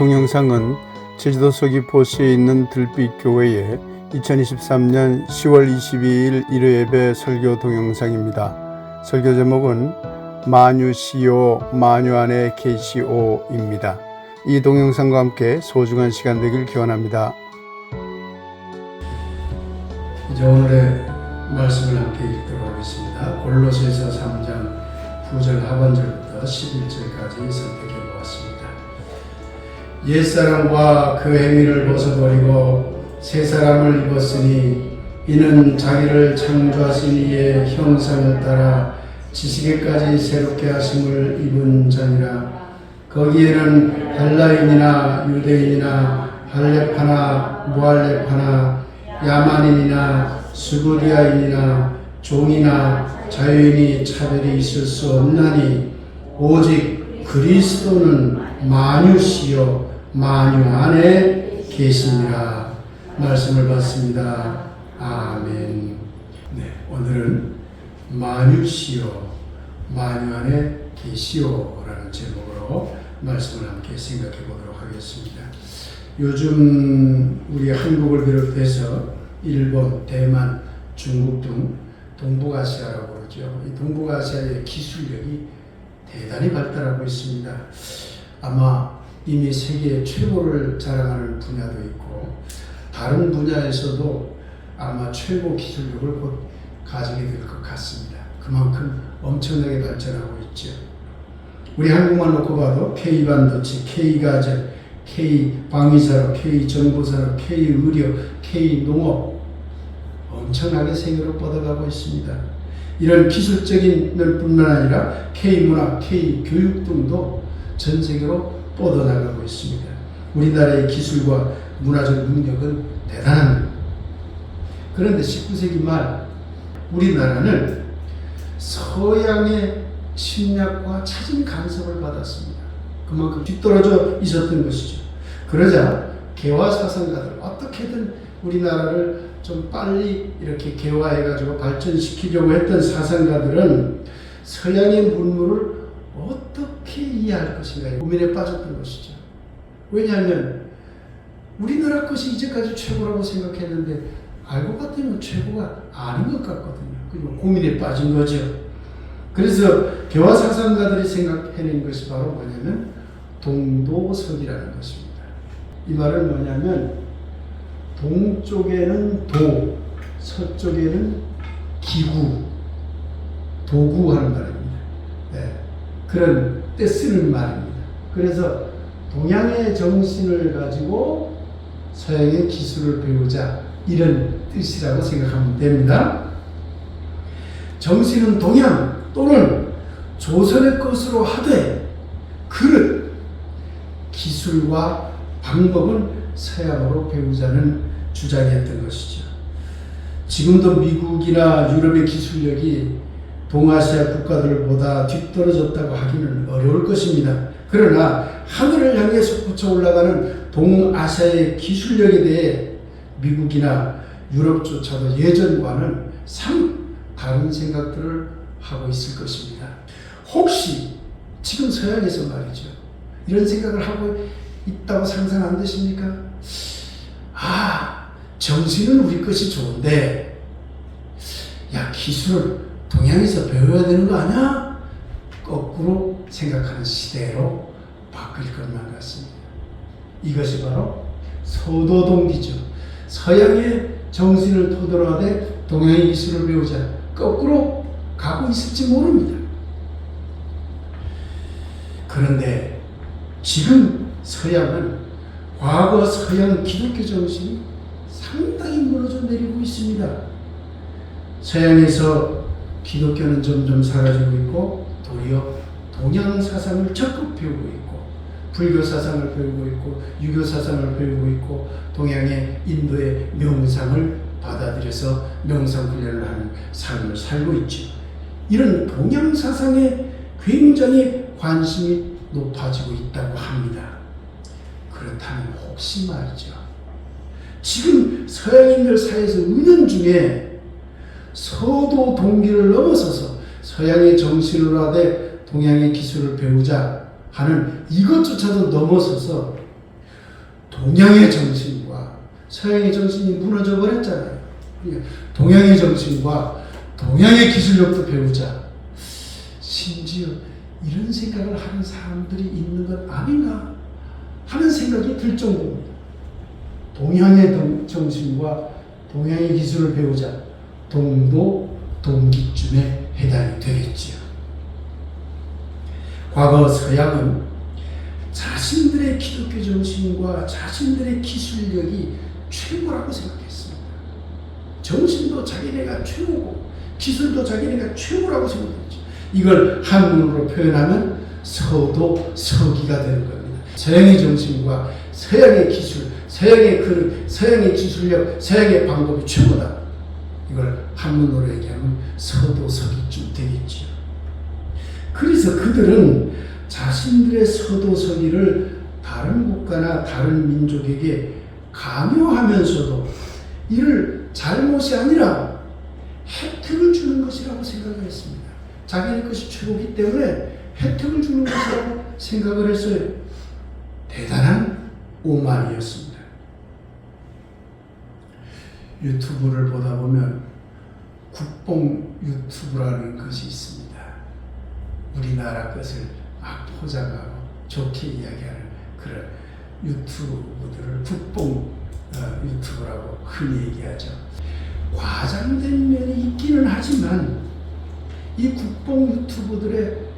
동영상은 제주도 서귀포시에 있는 들빛교회의 2023년 10월 22일 일요 예배 설교 동영상입니다. 설교 제목은 만유시오 만유 안에 계시오입니다. 이 동영상과 함께 소중한 시간 되길 기원합니다. 이제 오늘의 말씀을 함께 읽도록 하겠습니다. 골로새서 3장 9절 하반절부터 11절까지 선택해 보았습니다. 옛사람과 그 행위를 벗어버리고 새 사람을 입었으니 이는 자기를 창조하신 이의 형상을 따라 지식에까지 새롭게 하심을 입은 자니라. 거기에는 헬라인이나 유대인이나 할렙파나 무할렙파나 야만인이나 수고디아인이나 종이나 자유인이 차별이 있을 수 없나니 오직 그리스도는 만유시요 만유 안에 계시니라. 말씀을 받습니다. 아멘. 네, 오늘은 만유시요 만유 안에 계시오라는 제목으로 말씀을 함께 생각해 보도록 하겠습니다. 요즘 우리 한국을 비롯해서 일본, 대만, 중국 등 동북아시아라고 그러죠. 이 동북아시아의 기술력이 대단히 발달하고 있습니다. 아마 이미 세계 최고를 자랑하는 분야도 있고 다른 분야에서도 아마 최고 기술력을 곧 가지게 될 것 같습니다. 그만큼 엄청나게 발전하고 있죠. 우리 한국만 놓고 봐도 K반도체, K가전, K방위산업, K정보산업, K의료, K농업 엄청나게 세계로 뻗어가고 있습니다. 이런 기술적인 면뿐만 아니라 K문화, K교육 등도 전 세계로 뻗어나가고 있습니다. 우리나라의 기술과 문화적 능력은 대단합니다. 그런데 19세기 말 우리나라는 서양의 침략과 차진 간섭을 받았습니다. 그만큼 뒤떨어져 있었던 것이죠. 그러자 개화 사상가들 어떻게든 우리나라를 좀 빨리 이렇게 개화해가지고 발전시키려고 했던 사상가들은 서양의 문물을 어떻게 이해할 것인가 고민에 빠졌던 것이죠. 왜냐하면 우리나라 것이 이제까지 최고라고 생각했는데 알고 봤더니 최고가 아닌 것 같거든요. 그리고 고민에 빠진 거죠. 그래서 개화 사상가들이 생각해낸 것이 바로 뭐냐면 동도석이라는 것입니다. 이 말은 뭐냐면 동쪽에는 도, 서쪽에는 기구, 도구하는 말입니다. 네, 그런 때 쓰는 말입니다. 그래서 동양의 정신을 가지고 서양의 기술을 배우자 이런 뜻이라고 생각하면 됩니다. 정신은 동양 또는 조선의 것으로 하되 그릇, 기술과 방법은 서양으로 배우자는 주장이었던 것이죠. 지금도 미국이나 유럽의 기술력이 동아시아 국가들보다 뒤떨어졌다고 하기는 어려울 것입니다. 그러나 하늘을 향해 솟구쳐 올라가는 동아시아의 기술력에 대해 미국이나 유럽조차도 예전과는 참 다른 생각들을 하고 있을 것입니다. 혹시 지금 서양에서 말이죠. 이런 생각을 하고 있다고 상상 안 되십니까? 정신은 우리 것이 좋은데 야, 기술을 동양에서 배워야 되는 거 아니야? 거꾸로 생각하는 시대로 바뀔 것만 같습니다. 이것이 바로 서도동기죠. 서양의 정신을 토대로 하되 동양의 기술을 배우자 거꾸로 가고 있을지 모릅니다. 그런데 지금 서양은 과거 서양 기독교 정신이 상당히 무너져 내리고 있습니다. 서양에서 기독교는 점점 사라지고 있고 도리어 동양 사상을 적극 배우고 있고 불교 사상을 배우고 있고 유교 사상을 배우고 있고 동양의 인도의 명상을 받아들여서 명상 훈련을 하는 삶을 살고 있죠. 이런 동양 사상에 굉장히 관심이 높아지고 있다고 합니다. 그렇다면 혹시 말이죠. 지금 서양인들 사이에서 은연중에 서도 동기를 넘어서서 서양의 정신으로 하되 동양의 기술을 배우자 하는 이것조차도 넘어서서 동양의 정신과 서양의 정신이 무너져 버렸잖아요. 그러니까 동양의 정신과 동양의 기술력도 배우자. 심지어 이런 생각을 하는 사람들이 있는 것 아닌가 하는 생각이 들 정도입니다. 동양의 정신과 동양의 기술을 배우자. 동도 동기쯤에 해당이 되겠지요. 과거 서양은 자신들의 기독교 정신과 자신들의 기술력이 최고라고 생각했습니다. 정신도 자기네가 최고고 기술도 자기네가 최고라고 생각했죠. 이걸 한문으로 표현하면 서도 서기가 되는 겁니다. 서양의 정신과 서양의 기술, 서양의 그릇, 서양의 기술력, 서양의 방법이 최고다. 이걸 한문으로 얘기하면 서도 서기쯤 되겠지요. 그래서 그들은 자신들의 서도 서기를 다른 국가나 다른 민족에게 강요하면서도 이를 잘못이 아니라 혜택을 주는 것이라고 생각을 했습니다. 자기네 것이 최고이기 때문에 혜택을 주는 것이라고 생각을 했어요. 대단한 오만이었습니다. 유튜브를 보다 보면 국뽕 유튜브라는 것이 있습니다. 우리나라 것을 막 포장하고 좋게 이야기하는 그런 유튜브들을 국뽕 유튜브라고 흔히 얘기하죠. 과장된 면이 있기는 하지만 이 국뽕 유튜브들의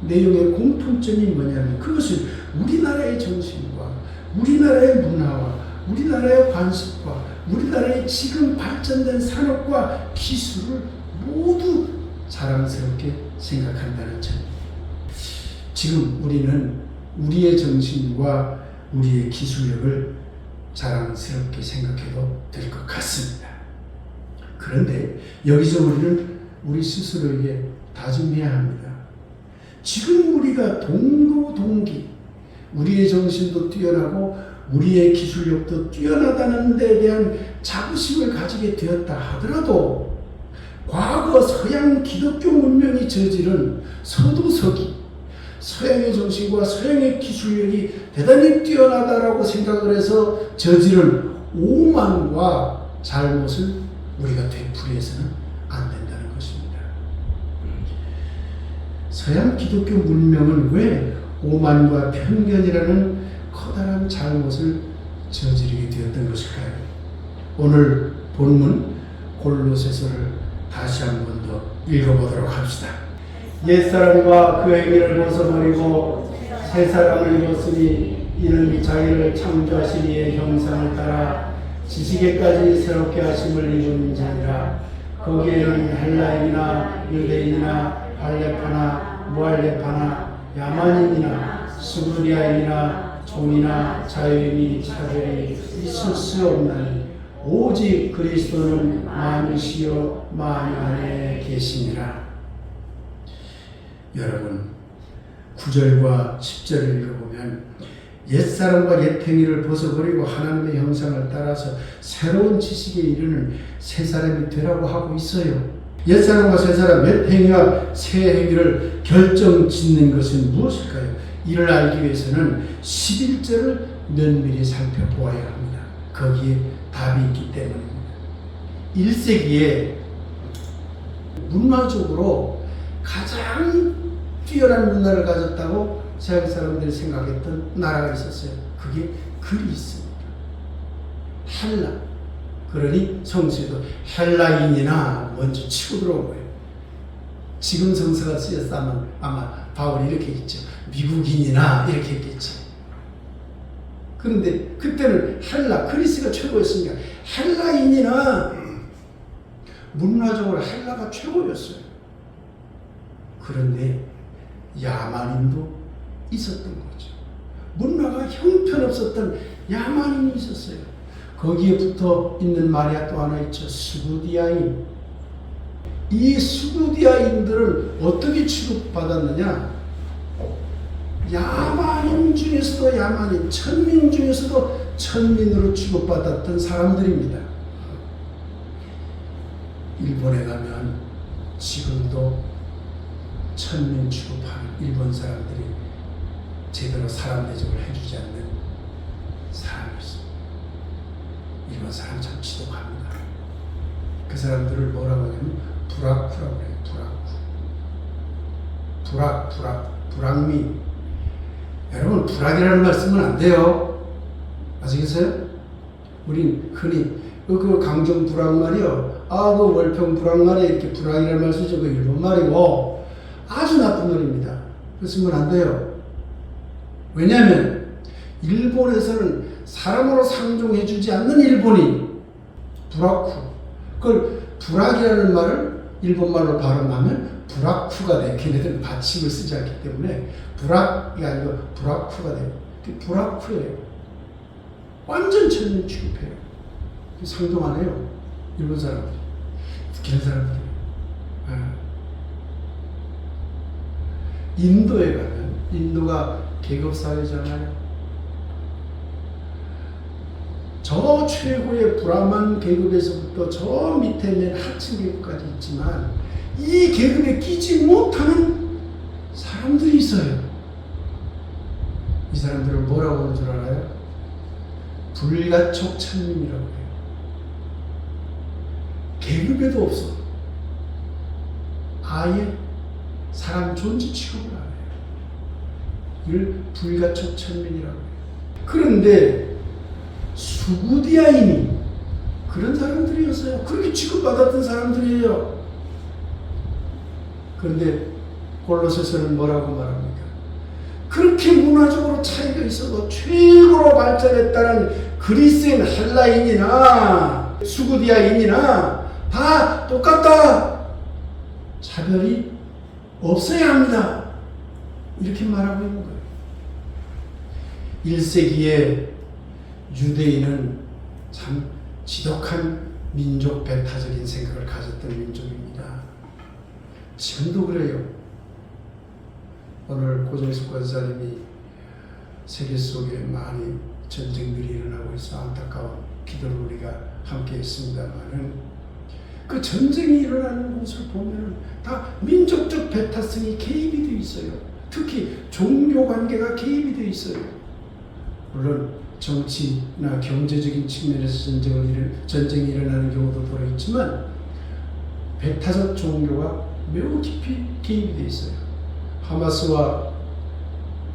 내용의 공통점이 뭐냐면 그것은 우리나라의 정신과 우리나라의 문화와 우리나라의 관습과 우리나라의 지금 발전된 산업과 기술을 모두 자랑스럽게 생각한다는 점. 지금 우리는 우리의 정신과 우리의 기술력을 자랑스럽게 생각해도 될 것 같습니다. 그런데 여기서 우리는 우리 스스로에게 다짐해야 합니다. 지금 우리가 동기, 우리의 정신도 뛰어나고 우리의 기술력도 뛰어나다는 데 대한 자부심을 가지게 되었다 하더라도 과거 서양 기독교 문명이 저지른 서도서기, 서양의 정신과 서양의 기술력이 대단히 뛰어나다라고 생각을 해서 저지른 오만과 잘못을 우리가 되풀이해서는 안 된다는 것입니다. 서양 기독교 문명은 왜 오만과 편견이라는 커다란 잘못을 저지르게 되었던 것일까요? 오늘 본문 골로새서를 다시 한 번 더 읽어보도록 합시다. 옛사람과 그 행위를 벗어버리고 새 사람을 입었으니 이는 자기를 창조하신 이의 형상을 따라 지식에까지 새롭게 하심을 입은 자니라. 거기에는 헬라인이나 유대인이나 할레파나 무할레파나 야만인이나 스구디아인이나 종이나 자유인이 차별이 있을 수 없나니 오직 그리스도는 만유시요 만유 안에 계시니라. 여러분 9절과 10절을 읽어보면 옛사람과 옛행위를 벗어버리고 하나님의 형상을 따라서 새로운 지식에 이르는 새 사람이 되라고 하고 있어요. 옛사람과 새사람, 옛행위와 새행위를 결정짓는 것은 무엇일까요? 이를 알기 위해서는 11절을 면밀히 살펴보아야 합니다. 거기에 답이 있기 때문입니다. 1세기에 문화적으로 가장 뛰어난 문화를 가졌다고 서양 사람들이 생각했던 나라가 있었어요. 그게 그리스입니다. 헬라. 그러니 성서에도 헬라인이나 먼저 치고 들어온 거예요. 지금 성서가 쓰였다면 아마 바울이 이렇게 했죠. 미국인이나 이렇게 했겠죠. 그런데 그때는 헬라, 그리스가 최고였으니까 헬라인이나 문화적으로 헬라가 최고였어요. 그런데 야만인도 있었던 거죠. 문화가 형편없었던 야만인이 있었어요. 거기에 붙어 있는 말이 또 하나 있죠. 스구디아인. 이 스구디아인들은 어떻게 취급받았느냐? 야만인 중에서도 야만인, 천민 중에서도 천민으로 취급받았던 사람들입니다. 일본에 가면 지금도 천민 취급하는 일본 사람들이 제대로 사람 대접을 해주지 않는 사람이었습니다. 일본 사람 참 지독합니다. 그 사람들을 뭐라고 하냐면 불악후라고 해요. 불악민. 여러분, 불악이라는 말 쓰면 안 돼요. 아시겠어요? 우린 흔히 그 강정 불악 말이요. 그 월평 불악 말이요. 이렇게 불악이라는 말 쓰죠. 그 일본 말이고 아주 나쁜 말입니다. 그 쓰면 안 돼요. 왜냐하면 일본에서는 사람으로 상종해주지 않는 일본인 불악후. 그걸 불악이라는 말을 일본말로 발음하면 불악후가 돼. 걔네들은 받침을 쓰지 않기 때문에 불악이 아니고 불악후가 돼요. 불악후예요. 완전 천년 취급해요. 상종 안 해요. 일본 사람들이. 걔네 사람들이. 인도에 가면, 인도가 계급사회잖아요. 저 최고의 브라만 계급에서부터 저 밑에 있는 하층 계급까지 있지만 이 계급에 끼지 못하는 사람들이 있어요. 이 사람들을 뭐라고 하는 줄 알아요? 불가촉 천민이라고 해요. 계급에도 없어. 아예 사람 존재 취급을 안 해요. 이걸 불가촉 천민이라고 해요. 그런데 수구디아인이 그런 사람들이었어요. 그렇게 취급받았던 사람들이에요. 그런데 골로새서는 뭐라고 말합니까? 그렇게 문화적으로 차이가 있어도 최고로 발전했다는 그리스인 헬라인이나 수구디아인이나 다 똑같다. 차별이 없어야 합니다. 이렇게 말하고 있는 거예요. 1세기에 유대인은 참 지독한 민족 배타적인 생각을 가졌던 민족입니다. 지금도 그래요. 오늘 고정숙 권사님이 세계 속에 많이 전쟁들이 일어나고 있어 안타까운 기도를 우리가 함께 했습니다만은 그 전쟁이 일어나는 곳을 보면 다 민족적 배타성이 개입이 되어 있어요. 특히 종교 관계가 개입이 되어 있어요. 물론 정치나 경제적인 측면에서 전쟁이 일어나는 경우도 들어있지만 배타적 종교가 매우 깊이 개입이 되어 있어요. 하마스와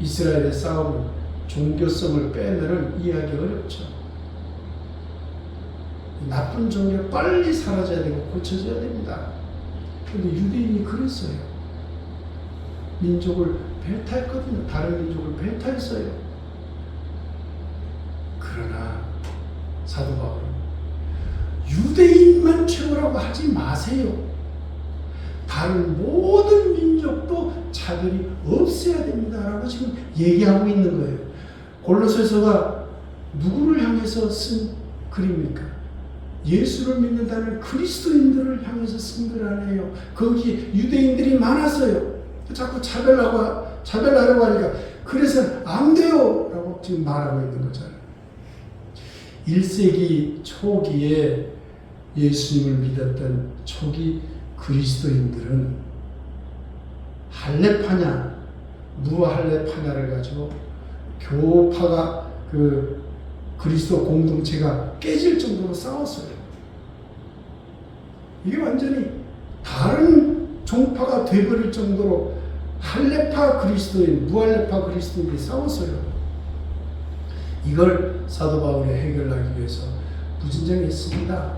이스라엘의 싸움은 종교성을 빼면은 이해하기 어렵죠. 나쁜 종교가 빨리 사라져야 되고 고쳐져야 됩니다. 그런데 유대인이 그랬어요. 민족을 배타했거든요. 다른 민족을 배타했어요. 그러나 사도 바울은 유대인만 최고라고 하지 마세요. 다른 모든 민족도 차별이 없어야 됩니다라고 지금 얘기하고 있는 거예요. 골로새서가 누구를 향해서 쓴 글입니까? 예수를 믿는다는 그리스도인들을 향해서 쓴 글 아니에요. 거기 유대인들이 많았어요. 자꾸 차별하려고 하니까 그래서 안 돼요 라고 지금 말하고 있는 거잖아요. 1세기 초기에 예수님을 믿었던 초기 그리스도인들은 할례파냐 무할례파냐를 가지고 교파가 그리스도 공동체가 깨질 정도로 싸웠어요. 이게 완전히 다른 종파가 돼버릴 정도로 할례파 그리스도인, 무할례파 그리스도인들이 싸웠어요. 이걸 사도 바울이 해결하기 위해서 무진장했습니다.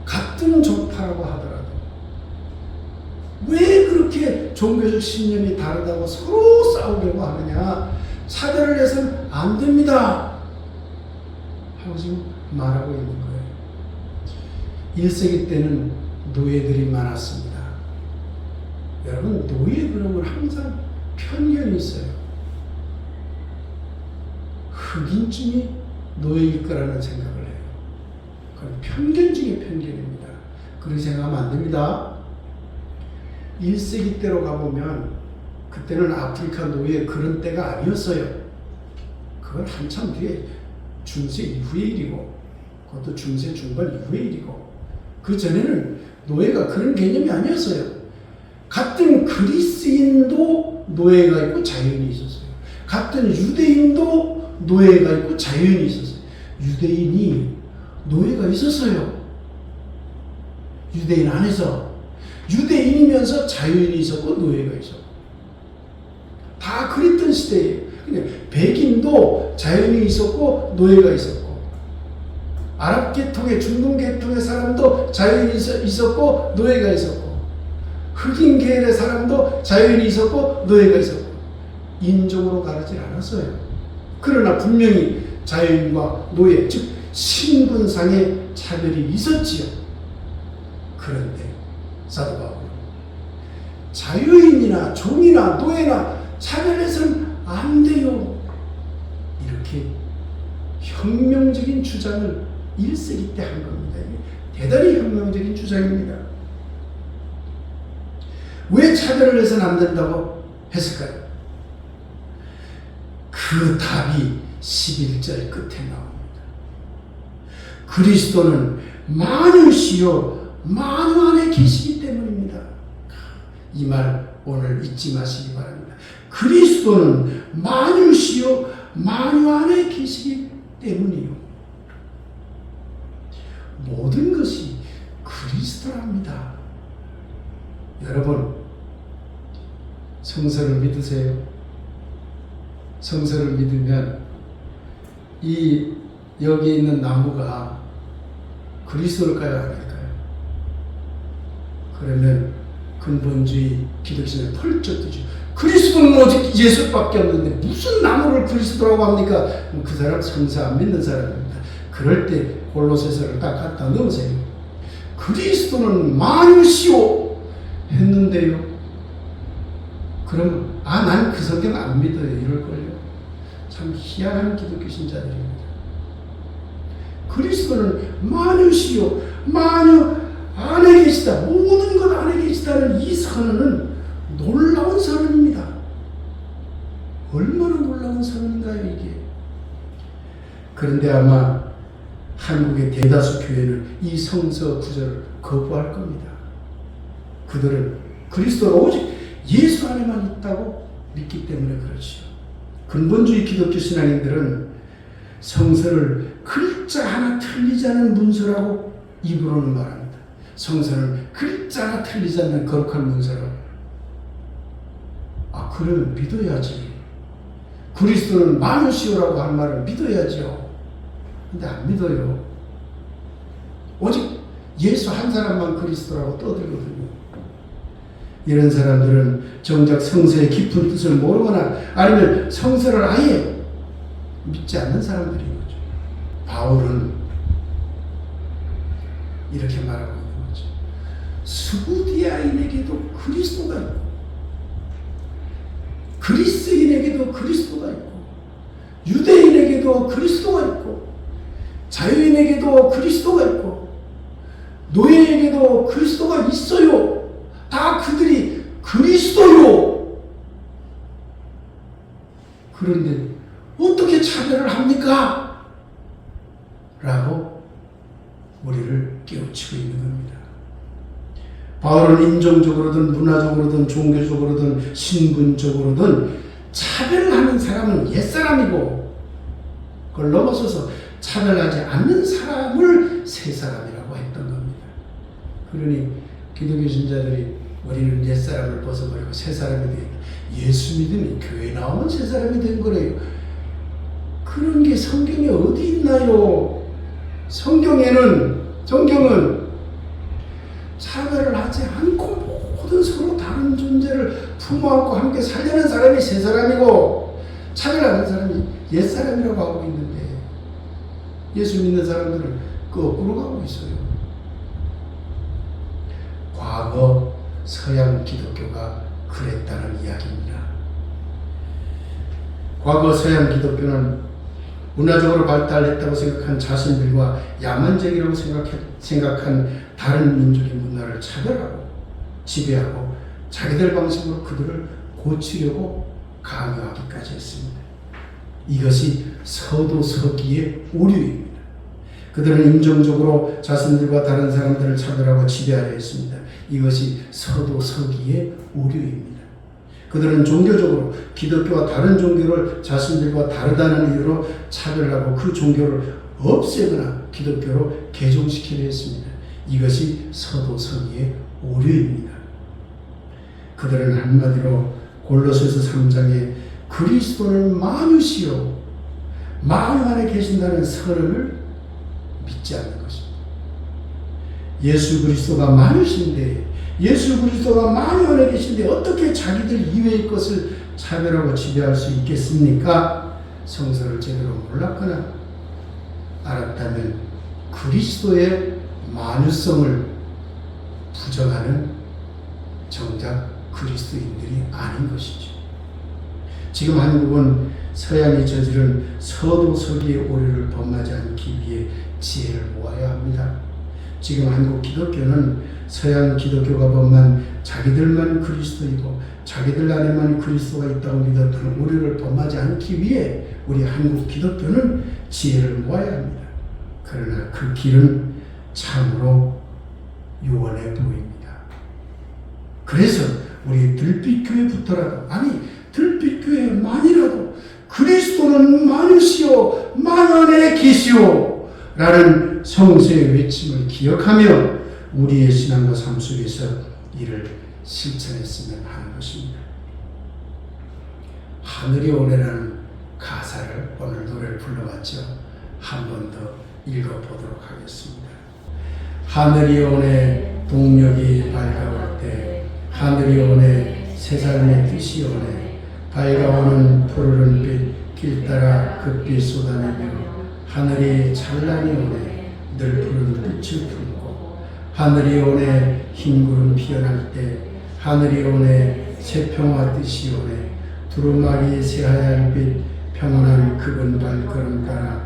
같은 종파라고 하더라도 왜 그렇게 종교적 신념이 다르다고 서로 싸우려고 하느냐? 차별을 해서는 안 됩니다. 하고 지금 말하고 있는 거예요. 1세기 때는 노예들이 많았습니다. 여러분, 노예 그러면 항상 편견이 있어요. 흑인쯤이 노예일 거라는 생각을 해요. 그건 편견 중에 편견입니다. 그렇게 생각하면 안 됩니다. 1세기 때로 가보면 그때는 아프리카 노예 그런 때가 아니었어요. 그건 한참 뒤에 중세 이후의 일이고 그것도 중세 중반 이후의 일이고 그 전에는 노예가 그런 개념이 아니었어요. 같은 그리스인도 노예가 있고 자유인이 있었어요. 같은 유대인도 노예가 있고 자유인이 있었어요. 유대인이 노예가 있었어요. 유대인 안에서. 유대인이면서 자유인이 있었고 노예가 있었고. 다 그랬던 시대예요. 백인도 자유인이 있었고 노예가 있었고, 아랍 계통의 중동 계통의 사람도 자유인이 있었고 노예가 있었고, 흑인 계열의 사람도 자유인이 있었고 노예가 있었고, 인종으로 가르지 않았어요. 그러나 분명히 자유인과 노예, 즉 신분상의 차별이 있었지요. 그런데 사도 바울은 자유인이나 종이나 노예나 차별해서는 안 돼요. 이렇게 혁명적인 주장을 1세기 때 한 겁니다. 대단히 혁명적인 주장입니다. 왜 차별을 해서는 안 된다고 했을까요? 그 답이 11절 끝에 나옵니다. 그리스도는 만유시요 만유 안에 계시기 때문입니다. 이 말 오늘 잊지 마시기 바랍니다. 그리스도는 만유시요 만유 안에 계시기 때문이요. 모든 것이 그리스도랍니다. 여러분, 성서를 믿으세요? 성서를 믿으면 여기 있는 나무가 그리스도일까요? 아닐까요? 그러면 근본주의 기독신을 펄쩍 뛰죠. 그리스도는 오직 예수밖에 없는데 무슨 나무를 그리스도라고 합니까? 그 사람 성서 안 믿는 사람입니다. 그럴 때 골로새서를 딱 갖다 넣으세요. 그리스도는 만유시오 했는데요. 그러면 난 그 성경 안 믿어요 이럴걸요. 참 희한한 기독교 신자들입니다. 그리스도는 만유시요 만유 안에 계시다, 모든 것 안에 계시다는 이 선언은 놀라운 선언입니다. 얼마나 놀라운 선언인가요 이게. 그런데 아마 한국의 대다수 교회는 이 성서 구절을 거부할 겁니다. 그들은 그리스도가 오직 예수 안에만 있다고 믿기 때문에 그렇지요. 근본주의 기독교 신앙인들은 성서를 글자 하나 틀리지 않은 문서라고 입으로는 말합니다. 성서는 글자 하나 틀리지 않는 거룩한 문서라고. 그러면 믿어야지. 그리스도는 만유시오라고 한 말을 믿어야죠. 근데 안 믿어요. 오직 예수 한 사람만 그리스도라고 떠들거든요. 이런 사람들은 정작 성서의 깊은 뜻을 모르거나 아니면 성서를 아예 믿지 않는 사람들인 거죠. 바울은 이렇게 말하고 있는 거죠. 스구디아인에게도 그리스도가 있고, 그리스인에게도 그리스도가 있고, 유대인에게도 그리스도가 있고, 자유인에게도 그리스도가 있고, 노예에게도 그리스도가 있어요. 다 그들이 그리스도요. 그런데 어떻게 차별을 합니까? 라고 우리를 깨우치고 있는 겁니다. 바울은 인종적으로든 문화적으로든 종교적으로든 신분적으로든 차별하는 사람은 옛사람이고, 그걸 넘어서서 차별하지 않는 사람을 새사람이라고 했던 겁니다. 그러니 기독교 신자들이 우리는 옛사람을 벗어버리고 새사람이 되었다. 예수 믿으니 교회 나오면 새사람이 된 거래요. 그런 게 성경에 어디 있나요? 성경은 차별을 하지 않고 모든 서로 다른 존재를 품어안고 함께 살려는 사람이 새사람이고, 차별하는 사람이 옛사람이라고 하고 있는데 예수 믿는 사람들은 거꾸로 가고 있어요. 과거 서양 기독교가 그랬다는 이야기입니다. 과거 서양 기독교는 문화적으로 발달했다고 생각한 자신들과 야만적이라고 생각한 다른 민족의 문화를 차별하고 지배하고 자기들 방식으로 그들을 고치려고 강요하기까지 했습니다. 이것이 서도 서기의 오류입니다. 그들은 인종적으로 자신들과 다른 사람들을 차별하고 지배하려 했습니다. 이것이 서도 서기의 오류입니다. 그들은 종교적으로 기독교와 다른 종교를 자신들과 다르다는 이유로 차별하고 그 종교를 없애거나 기독교로 개종시키려 했습니다. 이것이 서도 서기의 오류입니다. 그들은 한마디로 골로새서 3장에 그리스도는 만유시요 만유 안에 계신다는 선언을 믿지 않는 것입니다. 예수 그리스도가 만유신데 예수 그리스도가 만유 안에 계신데 어떻게 자기들 이외의 것을 차별하고 지배할 수 있겠습니까? 성서를 제대로 몰랐거나 알았다면 그리스도의 만유성을 부정하는 정작 그리스도인들이 아닌 것이죠. 지금 한국은 서양이 저지른 서도 서기의 오류를 범하지 않기 위해 지혜를 모아야 합니다. 지금 한국 기독교는 서양 기독교가 범한 자기들만 그리스도이고 자기들 안에만 그리스도가 있다고 믿었던 오류를 범하지 않기 위해 우리 한국 기독교는 지혜를 모아야 합니다. 그러나 그 길은 참으로 요원해 보입니다. 그래서 우리 들빛교회부터라도 아니 들빛교회만이라도 그리스도는 만유시오 만유 안에 계시오 라는 성서의 외침을 기억하며 우리의 신앙과 삶 속에서 이를 실천했으면 하는 것입니다. 하늘이 오네라는 가사를 오늘 노래를 불러봤죠. 한 번 더 읽어보도록 하겠습니다. 하늘이 오네 동력이 밝아올 때 하늘이 오네 세상의 뜻이 오네 밝아오는 푸르른 빛 길 따라 급히 쏟아내며 하늘이 찬란히 오네 늘 푸른 빛을 품고 하늘이 오네 흰 구름 피어날 때 하늘이 오네 새평화 뜻이 오네 두루마기 새하얀 빛 평온한 그분 발걸음 따라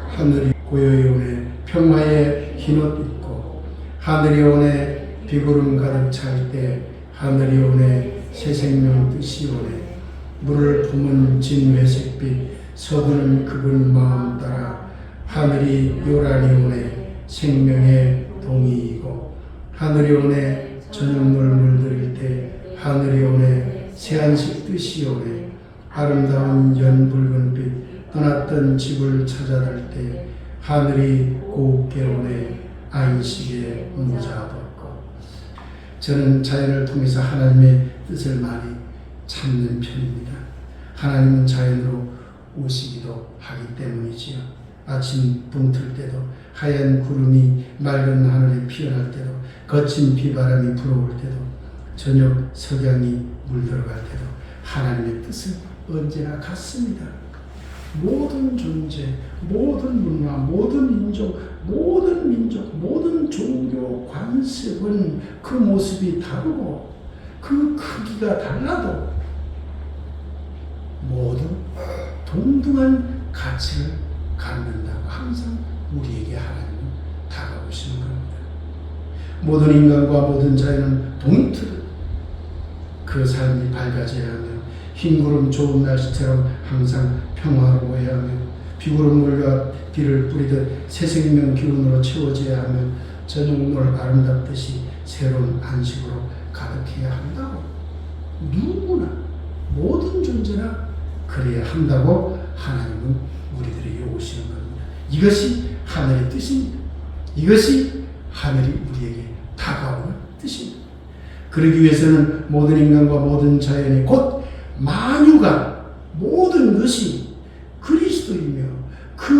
하늘이 고요히 오네 평화의 흰옷 입고 하늘이 오네 비구름 가득 찰 때 하늘이 오네 새 생명 뜻이 오네 물을 품은 진회색빛 서두는 그분 마음 따라 하늘이 요란히 오네 생명의 동이이고 하늘이 오네 저녁물 물들일 때 하늘이 오네 새안식 뜻이 오네 아름다운 연붉은빛 떠났던 집을 찾아갈 때 하늘이 곱게 오네 안식에 모자 벗고 저는 자연을 통해서 하나님의 뜻을 많이 찾는 편입니다. 하나님은 자연으로 오시기도 하기 때문이지요. 아침 동틀 때도 하얀 구름이 맑은 하늘에 피어날 때도 거친 비바람이 불어올 때도 저녁 석양이 물들어갈 때도 하나님의 뜻은 언제나 같습니다. 모든 존재, 모든 문화, 모든 인종, 모든 민족, 모든 종교 관습은 그 모습이 다르고 그 크기가 달라도 모두 동등한 가치를 갖는다고 항상 우리에게 하나님은 다가오시는 겁니다. 모든 인간과 모든 자연은 동틀 그 삶이 밝아져야 하며 흰 구름 좋은 날씨처럼 항상 평화로워야 하며 비구름물과 비를 뿌리듯 새 생명 기운으로 채워져야 하며 저녁물 아름답듯이 새로운 안식으로 가득해야 한다고 누구나 모든 존재나 그래야 한다고 하나님은 우리들에게 오시는 겁니다. 이것이 하늘의 뜻입니다. 이것이 하늘이 우리에게 다가오는 뜻입니다. 그러기 위해서는 모든 인간과 모든 자연이 곧 만유가 모든 것이 그리스도이며 그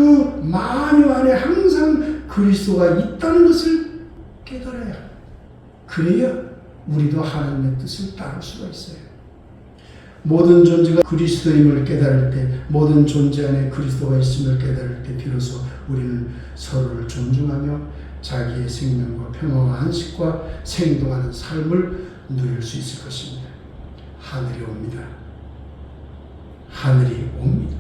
만유 안에 항상 그리스도가 있다는 것을 깨달아야 합니다. 그래야 우리도 하나님의 뜻을 따를 수가 있어요. 모든 존재가 그리스도임을 깨달을 때 모든 존재 안에 그리스도가 있음을 깨달을 때 비로소 우리는 서로를 존중하며 자기의 생명과 평화와 안식과 생동하는 삶을 누릴 수 있을 것입니다. 하늘이 옵니다. 하늘이 옵니다.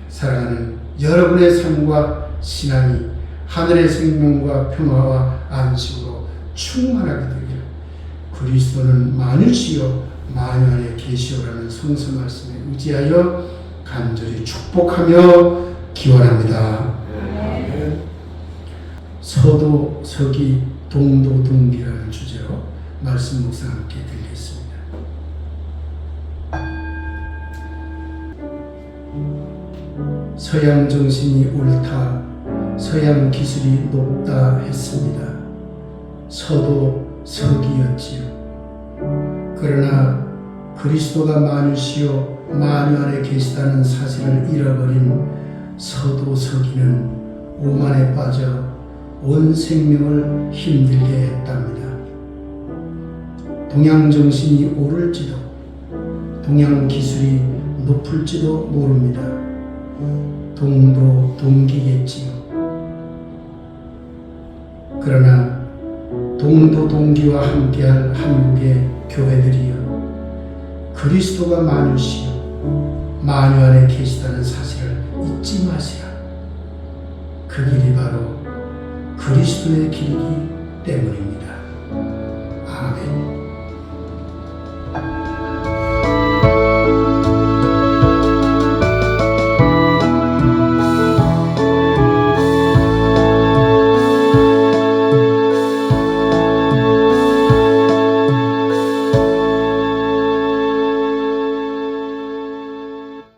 사랑하는 여러분의 삶과 신앙이 하늘의 생명과 평화와 안식으로 충만하게 되기를 그리스도는 만유시요 만유 안에 계시오라는 성서 말씀에 의지하여 간절히 축복하며 기원합니다. 서도 서기 동도 동기라는 주제로 말씀 묵상 함께 드리겠습니다. 서양 정신이 옳다, 서양 기술이 높다 했습니다. 서도 서기였지요. 그러나 그리스도가 만유시요 만유 안에 계시다는 사실을 잃어버린 서도 서기는 오만에 빠져 온 생명을 힘들게 했답니다. 동양 정신이 오를지도 동양 기술이 높을지도 모릅니다. 동도 동기겠지요. 그러나 동도 동기와 함께할 한국의 교회들이여, 그리스도가 만유시요 만유 안에 계시다는 사실을 잊지 마시라. 그 길이 바로 그리스도의 길이기 때문입니다. 아멘.